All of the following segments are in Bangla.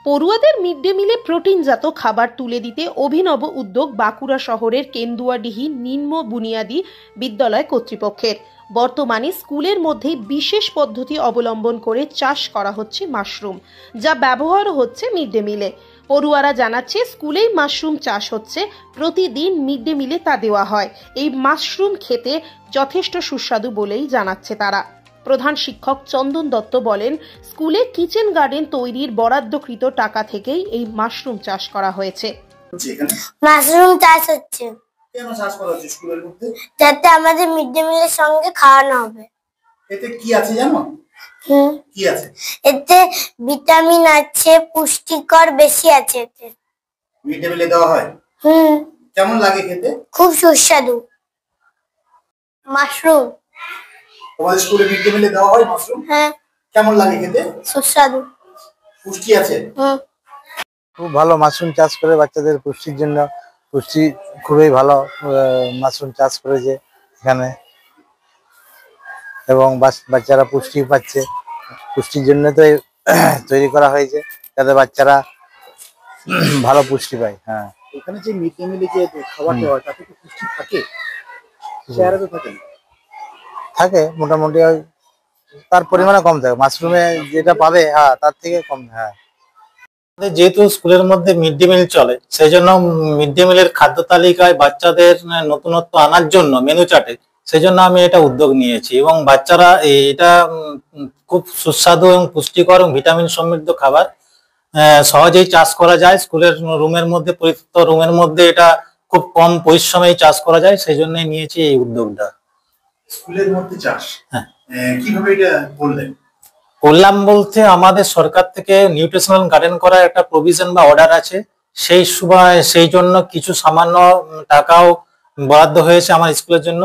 পড়ুয়াদের মিড ডে মিলে প্রোটিনজাত খাবার তুলে দিতে অভিনব উদ্যোগ বাঁকুড়া শহরের কেন্দুয়াডিহি নিম্ন বুনিয়াদী বিদ্যালয় কর্তৃপক্ষের। বর্তমানে স্কুলের মধ্যেই বিশেষ পদ্ধতি অবলম্বন করে চাষ করা হচ্ছে মাশরুম, যা ব্যবহার হচ্ছে মিড ডে মিলে। পড়ুয়ারা জানাচ্ছে, স্কুলেই মাশরুম চাষ হচ্ছে, প্রতিদিন মিড ডে মিলে তা দেওয়া হয়। এই মাশরুম খেতে যথেষ্ট সুস্বাদু বলেই জানাচ্ছে তারা। প্রধান শিক্ষক চন্দন দত্ত বলেন, স্কুলে কিচেন গার্ডেন তৈরির বরাদ্দকৃত টাকা থেকেই এই মাশরুম চাষ করা হয়েছে। মাশরুম চাষ হচ্ছে কেন চাষ করা হচ্ছে স্কুলের মধ্যে? যাতে আমাদের মিড ডে মিলের সঙ্গে খাওয়ানো হবে। এতে কি আছে জানো? কি আছে? এতে ভিটামিন আছে, পুষ্টিকর বেশি আছে এতে। মিড ডে মিলে দেওয়া হয়? কেমন লাগে খেতে? খুব সুস্বাদু। মাশরুম তোমাদের স্কুলে মিড ডে মিলে দেওয়া হয় মাশরুম? হ্যাঁ। কেমন লাগে খেতে? সুস্বাদু। পুষ্টি আছে? খুব ভালো। মাশরুম চাষ করে বাচ্চাদের পুষ্টির জন্য, পুষ্টি খুবই ভালো। মাশরুম চাষ করেছে এখানে এবং বাচ্চারা পুষ্টি পাচ্ছে। পুষ্টির জন্য তো তৈরি করা হয়েছে, যাতে বাচ্চারা ভালো পুষ্টি পায়। হ্যাঁ, এখানে যে মিড ডে মিলে যে খাবারটা হয় তাতে কি পুষ্টি থাকে? শেয়ারে তো থাকে না? থাকে মোটামুটি, তার পরিমাণে কম থাকে। মাশরুমে যেটা পাবে তার থেকে কম। হ্যাঁ, যেহেতু স্কুলের মধ্যে মিড ডে মিল চলে, সেই জন্য মিড ডে মিলের খাদ্য তালিকায় বাচ্চাদের নতুনত্ব আনার জন্য মেনু চার্টে, সেই জন্য আমি এটা উদ্যোগ নিয়েছি। এবং বাচ্চারা এটা খুব সুস্বাদু এবং পুষ্টিকর এবং ভিটামিন সমৃদ্ধ খাবার সহজেই চাষ করা যায়। স্কুলের রুমের মধ্যে, পরিচিত রুমের মধ্যে এটা খুব কম পরিশ্রমেই চাষ করা যায়, সেই জন্যই নিয়েছি এই উদ্যোগটা। স্কুলের মধ্যে চাষ? হ্যাঁ। কিভাবে এটা করলেন? করলাম বলতে, আমাদের সরকার থেকে নিউট্রিশনাল গার্ডেন করার একটা প্রভিশন বা অর্ডার আছে। সেই জন্য কিছু সামান্য টাকাও বরাদ্দ হয়েছে আমার স্কুলের জন্য।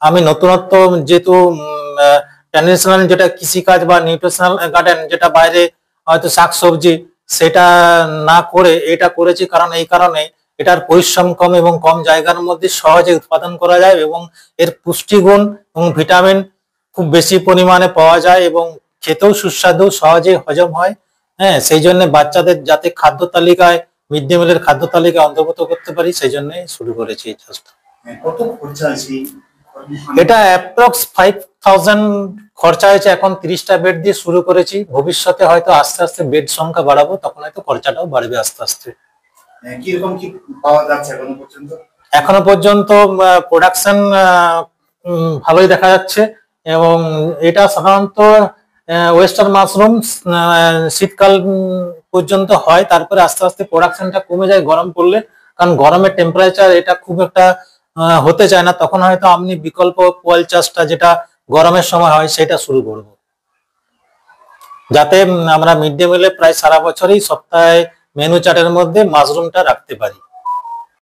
আমি নতুনত্ব, যেহেতু ট্র্যাডিশনাল যেটা কৃষিকাজ বা নিউট্রিশনাল গার্ডেন যেটা বাইরে হয়তো শাকসবজি, সেটা না করে এটা করেছি। কারণ এই কারণে এটার পরিশ্রম কম এবং কম জায়গার মধ্যে সহজে উৎপাদন করা যায় এবং এর পুষ্টিগুণ এবং ভিটামিন খুব বেশি পরিমাণে পাওয়া যায় এবং খেতেও সুস্বাদু, সহজে হজম হয়। হ্যাঁ, সেই জন্য বাচ্চাদের যাতে খাদ্য তালিকায়, মিড ডে মিলের খাদ্য তালিকায় অন্তর্ভুক্ত করতে পারি, সেই জন্য শুরু করেছি এই চাষটা। কত খরচা আছে? এটা অ্যাপ্রক্স 5000 খরচা হয়েছে। এখন 30টা বেড দিয়ে শুরু করেছি। ভবিষ্যতে হয়তো আস্তে আস্তে বেড সংখ্যা বাড়াবো, তখন হয়তো খরচাটাও বাড়বে আস্তে আস্তে। কিরকম কি পাওয়া যাচ্ছে এখনো পর্যন্ত? এখনো পর্যন্ত প্রোডাকশন ভালোই দেখা যাচ্ছে এবং এটা সাধারণত ওয়েস্টার্ন মাশরুম শীতকাল পর্যন্ত হয়, তারপরে আস্তে আস্তে প্রোডাকশনটা কমে যায় গরম পড়লে। কারণ গরমের টেম্পারেচার এটা খুব একটা হতে চায় না, তখন হয়তো আপনি বিকল্প পোয়াল চাষটা যেটা গরমের সময় হয় সেটা শুরু করব, যাতে আমরা মিড ডে মিলে প্রায় সারা বছরই সপ্তাহে মেনু চার্টের মধ্যে মাশরুমটা রাখতে পারি।